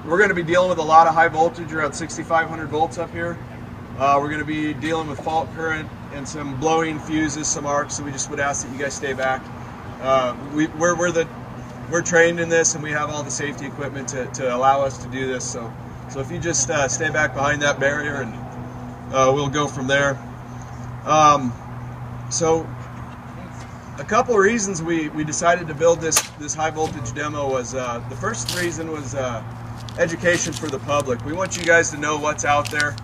we're going to be dealing with a lot of high voltage, around 6,500 volts up here. We're going to be dealing with fault current and some blowing fuses, some arcs, so we just would ask that you guys stay back. We're trained in this, and we have all the safety equipment to allow us to do this. So if you just stay back behind that barrier, and we'll go from there. So a couple of reasons we decided to build this high voltage demo was, the first reason was education for the public. We want you guys to know what's out there.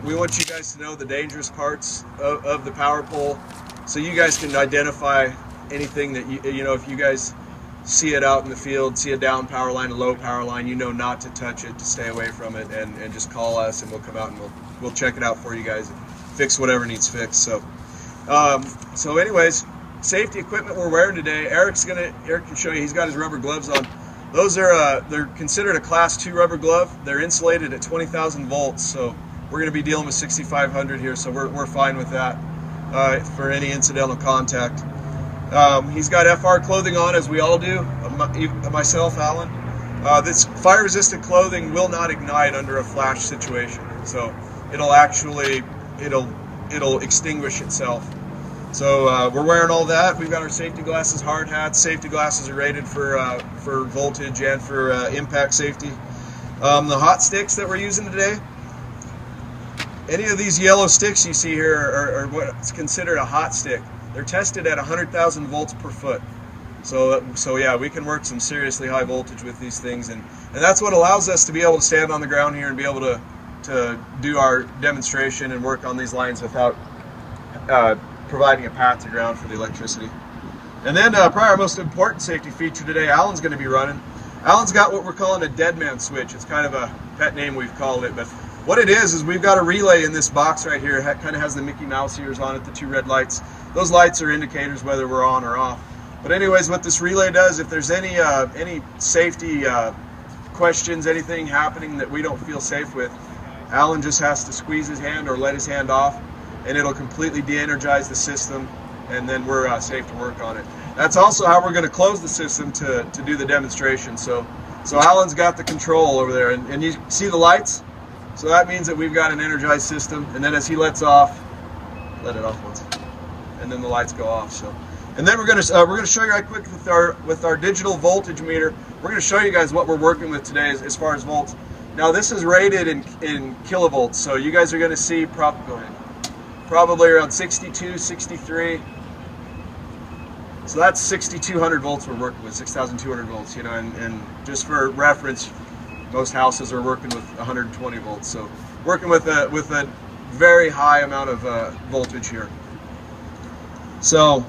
We want you guys to know the dangerous parts of the power pole, so you guys can identify anything that you know, if you guys see it out in the field, see a down power line, a low power line, you know not to touch it, to stay away from it, and just call us, and we'll come out and we'll check it out for you guys and fix whatever needs fixed. So anyways, safety equipment we're wearing today, Eric can show you. He's got his rubber gloves on. Those are they're considered a class 2 rubber glove. They're insulated at 20,000 volts, so we're going to be dealing with 6,500 here, so we're fine with that for any incidental contact. He's got FR clothing on, as we all do, myself, Alan. This fire-resistant clothing will not ignite under a flash situation, so it'll extinguish itself. So we're wearing all that. We've got our safety glasses, hard hats. Safety glasses are rated for voltage and for impact safety. The hot sticks that we're using today, any of these yellow sticks you see here are what's considered a hot stick. They're tested at 100,000 volts per foot. So yeah, we can work some seriously high voltage with these things, and that's what allows us to be able to stand on the ground here and be able to do our demonstration and work on these lines without providing a path to ground for the electricity. And then probably our most important safety feature today, Alan's going to be running. Alan's got what we're calling a dead man switch. It's kind of a pet name we've called it, but what it is we've got a relay in this box right here. It kind of has the Mickey Mouse ears on it, the 2 red lights. Those lights are indicators whether we're on or off. But anyways, what this relay does, if there's any safety questions, anything happening that we don't feel safe with, Alan just has to squeeze his hand or let his hand off, and it'll completely de-energize the system, and then we're safe to work on it. That's also how we're going to close the system to do the demonstration. So Alan's got the control over there, and you see the lights? So that means that we've got an energized system, and then as he lets off, let it off once, and then the lights go off. So, and then we're going to show you right quick with our digital voltage meter. We're going to show you guys what we're working with today as far as volts. Now this is rated in kilovolts, so you guys are going to see probably around 62, 63. So that's 6,200 volts we're working with, 6,200 volts, you know, and just for reference, most houses are working with 120 volts. So working with a very high amount of voltage here. So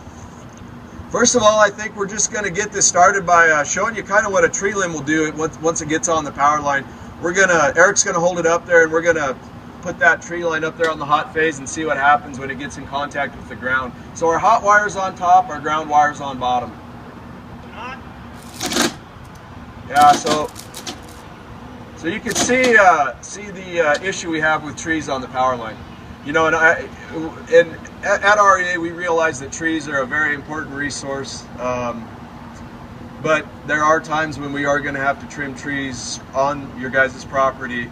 first of all, I think we're just going to get this started by showing you kind of what a tree limb will do once it gets on the power line. Eric's going to hold it up there, and we're going to put that tree line up there on the hot phase and see what happens when it gets in contact with the ground. So our hot wire's on top, our ground wire's on bottom. Yeah, so you can see the issue we have with trees on the power line. You know, and at REA we realize that trees are a very important resource, but there are times when we are going to have to trim trees on your guys' property,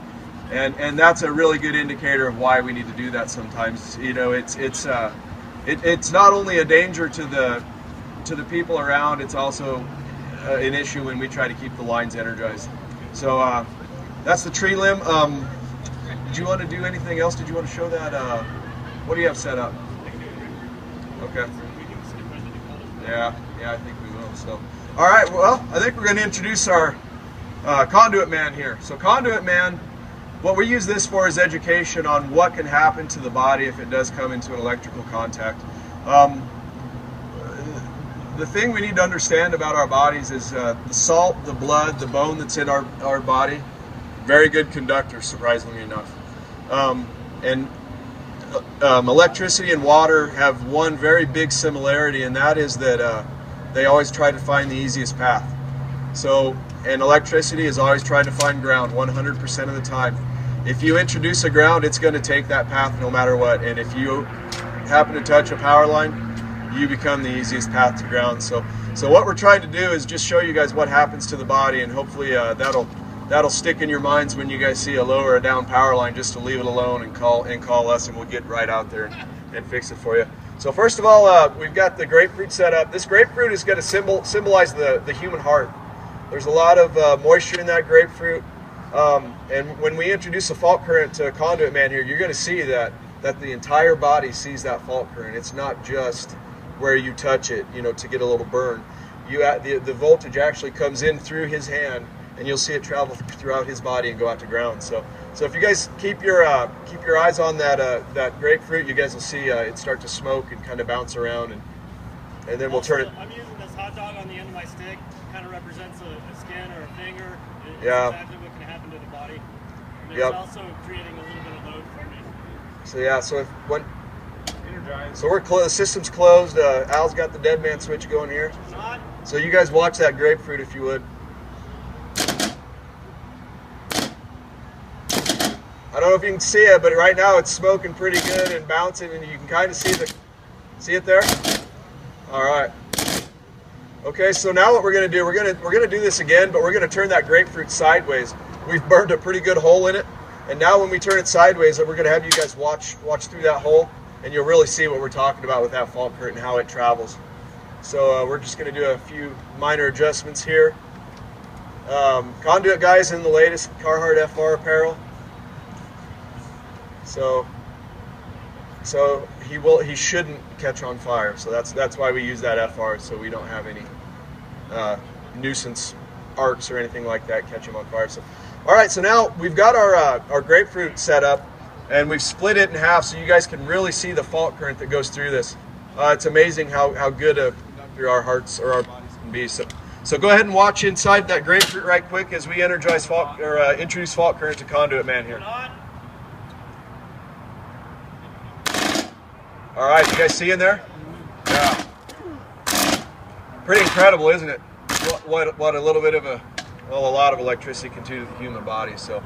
and that's a really good indicator of why we need to do that sometimes. You know, it's not only a danger to the people around, it's also an issue when we try to keep the lines energized. So that's the tree limb. Did you want to do anything else? Did you want to show that? What do you have set up? Okay. Yeah, I think we will. So, all right. Well, I think we're going to introduce our conduit man here. So, conduit man, what we use this for is education on what can happen to the body if it does come into an electrical contact. The thing we need to understand about our bodies is the salt, the blood, the bone that's in our body, very good conductors, surprisingly enough. Electricity and water have one very big similarity, and that is that they always try to find the easiest path. So, and electricity is always trying to find ground 100% of the time. If you introduce a ground, it's going to take that path no matter what, and if you happen to touch a power line, you become the easiest path to ground. So what we're trying to do is just show you guys what happens to the body, and hopefully that'll that'll stick in your minds when you guys see a low or a down power line, just to leave it alone and call us, and we'll get right out there and fix it for you. So first of all, we've got the grapefruit set up. This grapefruit is going to symbolize the human heart. There's a lot of moisture in that grapefruit, and when we introduce a fault current to Conduit Man here, you're going to see that the entire body sees that fault current. It's not just where you touch it, to get a little burn. The voltage actually comes in through his hand, and you'll see it travel throughout his body and go out to ground. So if you guys keep your eyes on that grapefruit, you guys will see it start to smoke and kind of bounce around, and then we'll turn it. I'm using this hot dog on the end of my stick. Kind of represents a skin or a finger. It's yeah. exactly what can happen to the body. And yep. It's also creating a little bit of load for me. So yeah, so we're closed. The system's closed. Al's got the dead man switch going here. So you guys watch that grapefruit if you would. I don't know if you can see it, but right now it's smoking pretty good and bouncing, and you can kind of see it there. All right. Okay, so now what we're going to do, we're going to do this again, but we're going to turn that grapefruit sideways. We've burned a pretty good hole in it, and now when we turn it sideways, we're going to have you guys watch through that hole, and you'll really see what we're talking about with that fault current and how it travels. So we're just going to do a few minor adjustments here. Conduit guy's in the latest Carhartt FR apparel. So he shouldn't catch on fire. So that's why we use that FR, so we don't have any nuisance arcs or anything like that catch him on fire. So, all right, so now we've got our grapefruit set up, and we've split it in half so you guys can really see the fault current that goes through this. It's amazing how good a conductor our hearts or our bodies can be. So go ahead and watch inside that grapefruit right quick as we introduce fault current to Conduit Man here. All right, you guys see in there? Yeah. Pretty incredible, isn't it? What a little bit of a lot of electricity can do to the human body. So